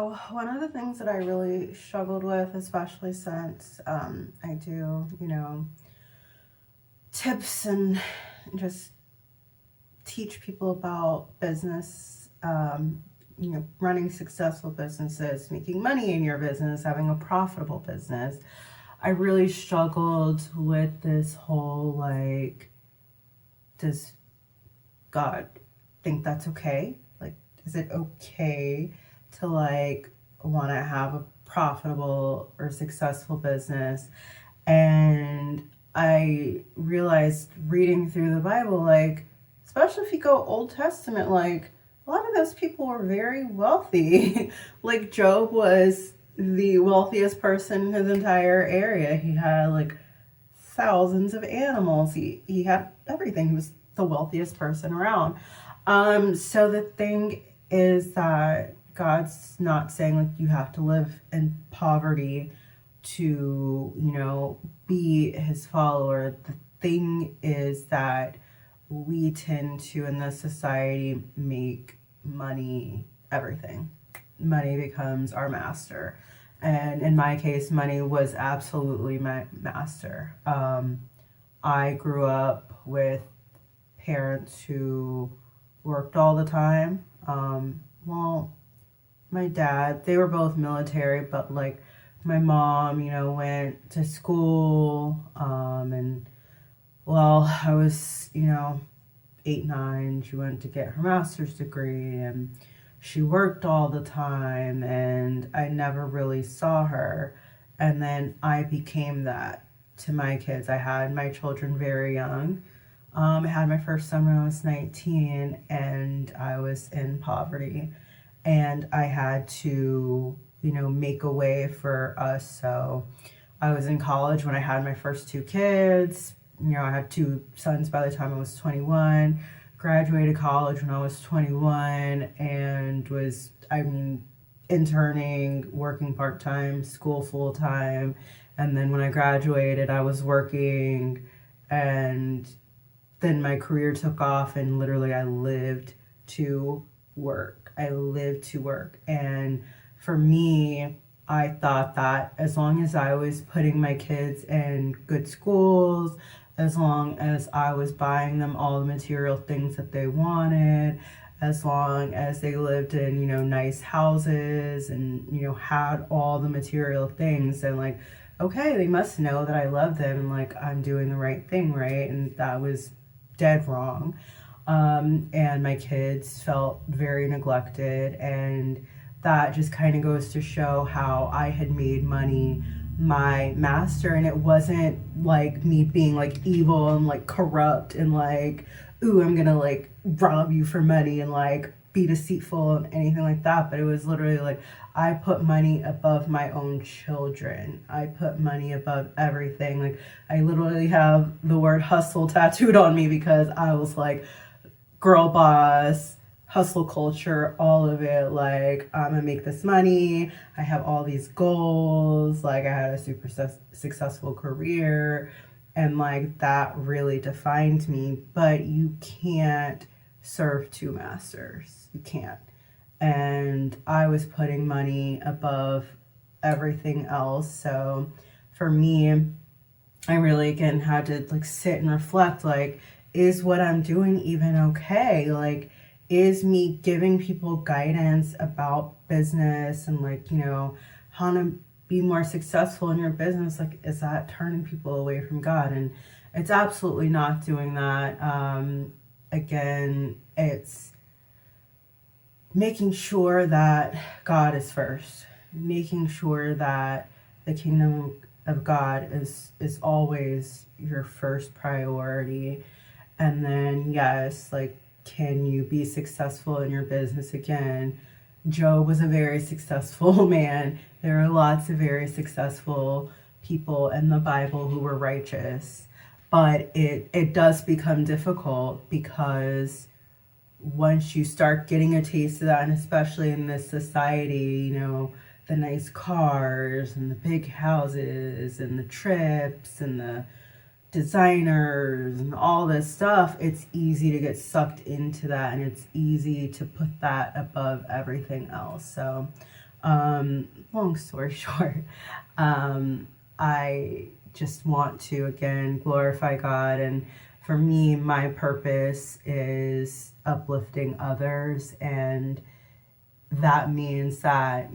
One of the things that I really struggled with, especially since I do, tips and just teach people about business, running successful businesses, making money in your business, having a profitable business. I really struggled with this whole like, does God think that's okay? Like, is it okay to like want to have a profitable or successful business? And I realized reading through the Bible, like, especially if you go Old Testament, like, a lot of those people were very wealthy. Like, Job was the wealthiest person in his entire area. He had like thousands of animals. He had everything. He was the wealthiest person around. So the thing is that God's not saying like you have to live in poverty to, be his follower. The thing is that we tend to, in this society, make money everything. Money becomes our master. And in my case, money was absolutely my master. I grew up with parents who worked all the time. Well, my dad, they were both military, but like my mom, went to school. And well, I was, 8, 9. She went to get her master's degree and she worked all the time, and I never really saw her. And then I became that to my kids. I had my children very young. I had my first son when I was 19, and I was in poverty. And I had to, make a way for us. So I was in college when I had my first two kids. I had two sons by the time I was 21. Graduated college when I was 21 and was, interning, working part time, school full time. And then when I graduated, I was working, and then my career took off, and literally I lived to work. I lived to work. And for me, I thought that as long as I was putting my kids in good schools, as long as I was buying them all the material things that they wanted, as long as they lived in, nice houses and, had all the material things, and like, okay, they must know that I love them and like I'm doing the right thing, right? And that was dead wrong. And my kids felt very neglected, and that just kind of goes to show how I had made money my master. And it wasn't like me being like evil and like corrupt and like, ooh, I'm gonna like rob you for money and like be deceitful and anything like that. But it was literally like I put money above my own children. I put money above everything. Like I literally have the word hustle tattooed on me because I was like, girl boss, hustle culture, all of it. Like, I'm gonna make this money. I have all these goals. Like, I had a super successful career. And like, that really defined me. But you can't serve two masters. You can't. And I was putting money above everything else. So for me, I really again had to like sit and reflect, like, is what I'm doing even okay? Like, is me giving people guidance about business and like, how to be more successful in your business, like, is that turning people away from God? And it's absolutely not doing that. Again, it's making sure that God is first, making sure that the kingdom of God is always your first priority. And then yes, like, can you be successful in your business? Again, Job was a very successful man. There are lots of very successful people in the Bible who were righteous, but it does become difficult because once you start getting a taste of that, and especially in this society, the nice cars and the big houses and the trips and the designers and all this stuff, it's easy to get sucked into that, and it's easy to put that above everything else. So Long story short, I just want to again glorify God, and for me, my purpose is uplifting others, and that means that,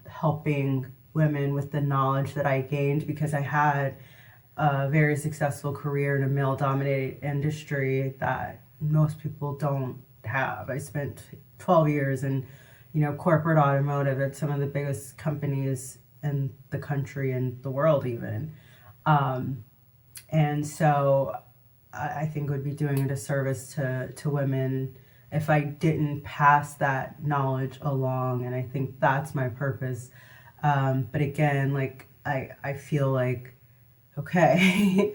helping women with the knowledge that I gained because I had a very successful career in a male dominated industry that most people don't have. I spent 12 years in, corporate automotive at some of the biggest companies in the country and the world even. Um, and so I think would be doing a disservice to women if I didn't pass that knowledge along. And I think that's my purpose. But again, like I feel like, okay,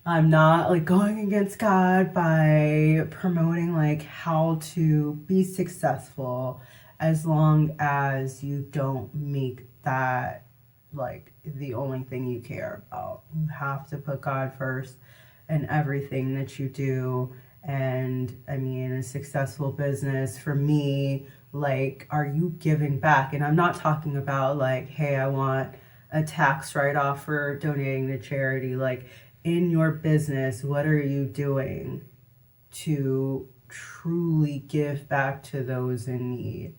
I'm not like going against God by promoting like how to be successful as long as you don't make that like the only thing you care about. You have to put God first in everything that you do. And I mean, a successful business for me, like, are you giving back? And I'm not talking about like, hey, I want a tax write off for donating to charity. Like, in your business, what are you doing to truly give back to those in need?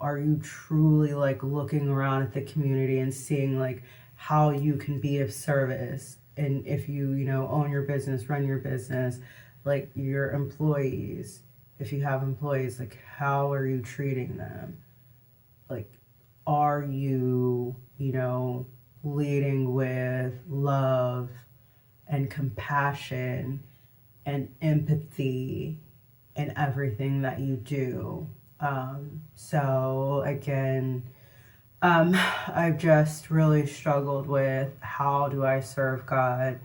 Are you truly like looking around at the community and seeing like how you can be of service? And if you, own your business, run your business, like your employees, if you have employees, like how are you treating them? Like, are you, leading with love and compassion and empathy in everything that you do? So again, I've just really struggled with how do I serve God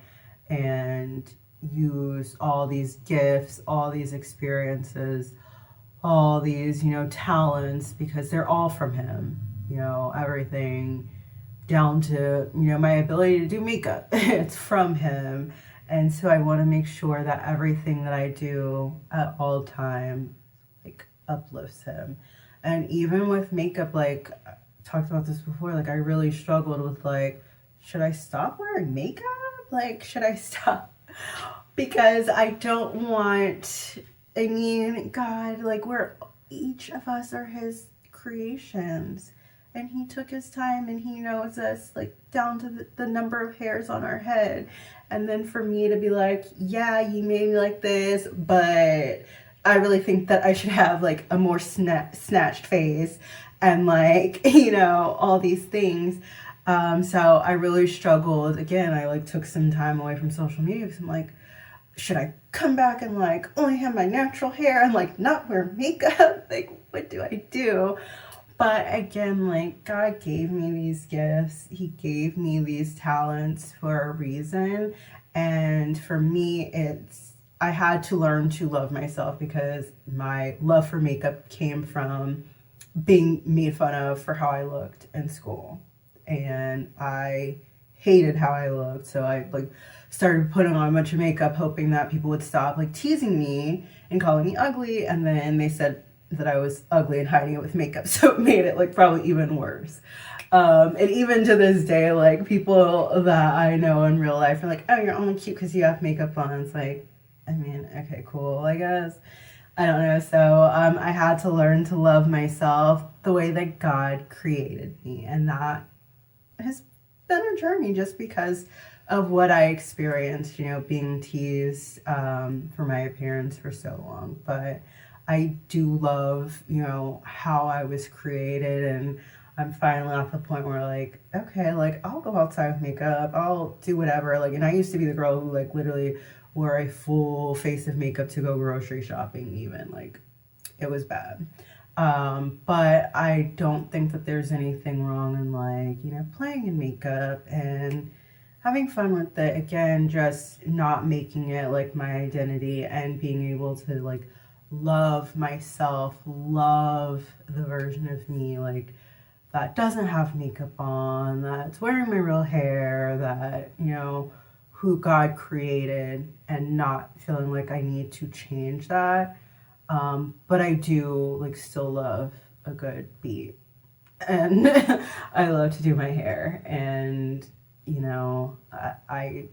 and use all these gifts, all these experiences, all these, talents, because they're all from Him, everything down to, my ability to do makeup. It's from Him. And so I want to make sure that everything that I do at all time, like, uplifts Him. And even with makeup, like, I talked about this before, like, I really struggled with, like, should I stop wearing makeup? Like, should I stop? Because I don't want, I mean, God, like, each of us are His creations. And He took His time and He knows us, like, down to the number of hairs on our head. And then for me to be like, yeah, you made me like this, but I really think that I should have, like, a more snatched face and, like, all these things. So I really struggled. Again, I, like, took some time away from social media because I'm like, should I come back and like only have my natural hair and like not wear makeup? Like, what do I do? But again, like, God gave me these gifts. He gave me these talents for a reason. And for me, I had to learn to love myself because my love for makeup came from being made fun of for how I looked in school. And I hated how I looked. So I like started putting on a bunch of makeup hoping that people would stop like teasing me and calling me ugly. And then they said that I was ugly and hiding it with makeup. So it made it like probably even worse. And even to this day, like people that I know in real life are like, oh, you're only cute because you have makeup on. It's like, I mean, okay, cool, I guess. I don't know. So I had to learn to love myself the way that God created me. And that has been a journey just because of what I experienced, being teased for my appearance for so long. But I do love, how I was created, and I'm finally at the point where like, okay, like I'll go outside with makeup, I'll do whatever. Like, and I used to be the girl who like literally wore a full face of makeup to go grocery shopping even. Like, it was bad. But I don't think that there's anything wrong in like, playing in makeup and having fun with it. Again, just not making it like my identity and being able to like love myself, love the version of me like that doesn't have makeup on, that's wearing my real hair, that, who God created, and not feeling like I need to change that. But I do like still love a good beat. and I love to do my hair. And, you know, I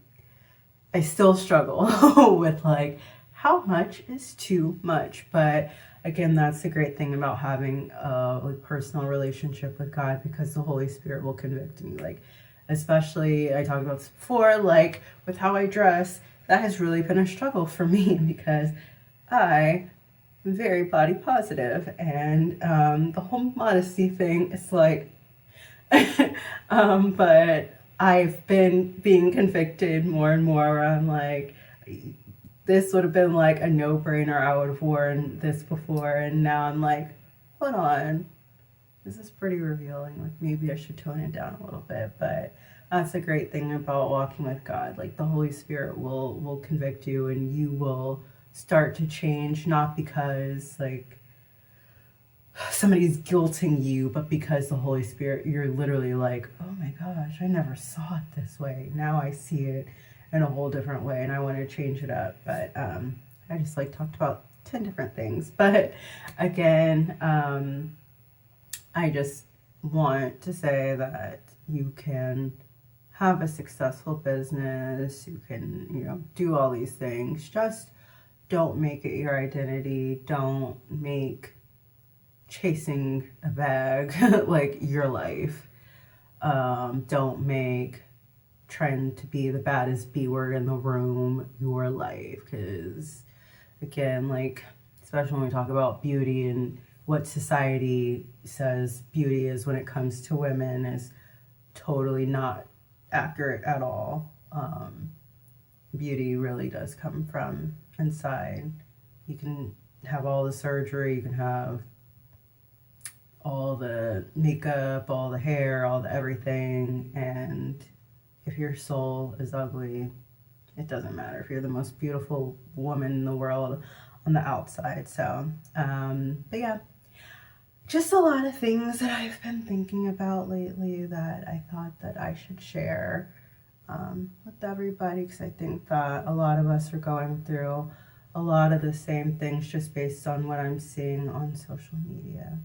still struggle with like how much is too much. But again, that's the great thing about having a like personal relationship with God, because the Holy Spirit will convict me. Like, especially I talked about this before, like with how I dress, that has really been a struggle for me because I am very body positive, and the whole modesty thing is like but I've been being convicted more and more where I'm like, this would have been like a no-brainer. I would have worn this before, and now I'm like, hold on, this is pretty revealing. Like maybe I should tone it down a little bit. But that's the great thing about walking with God. Like the Holy Spirit will convict you, and you will start to change, not because like somebody's guilting you, but because the Holy Spirit, you're literally like, oh my gosh, I never saw it this way. Now I see it in a whole different way, and I want to change it up. But I just like talked about 10 different things. But again, I just want to say that you can have a successful business, you can, you know, do all these things. Just don't make it your identity. Don't make chasing a bag like your life. Don't make trying to be the baddest B word in the room your life, because again, like especially when we talk about beauty and what society says beauty is when it comes to women is totally not accurate at all. Beauty really does come from inside. You can have all the surgery, you can have all the makeup, all the hair, all the everything, and if your soul is ugly, it doesn't matter if you're the most beautiful woman in the world on the outside. So, but yeah, just a lot of things that I've been thinking about lately that I thought that I should share with everybody, because I think that a lot of us are going through a lot of the same things just based on what I'm seeing on social media.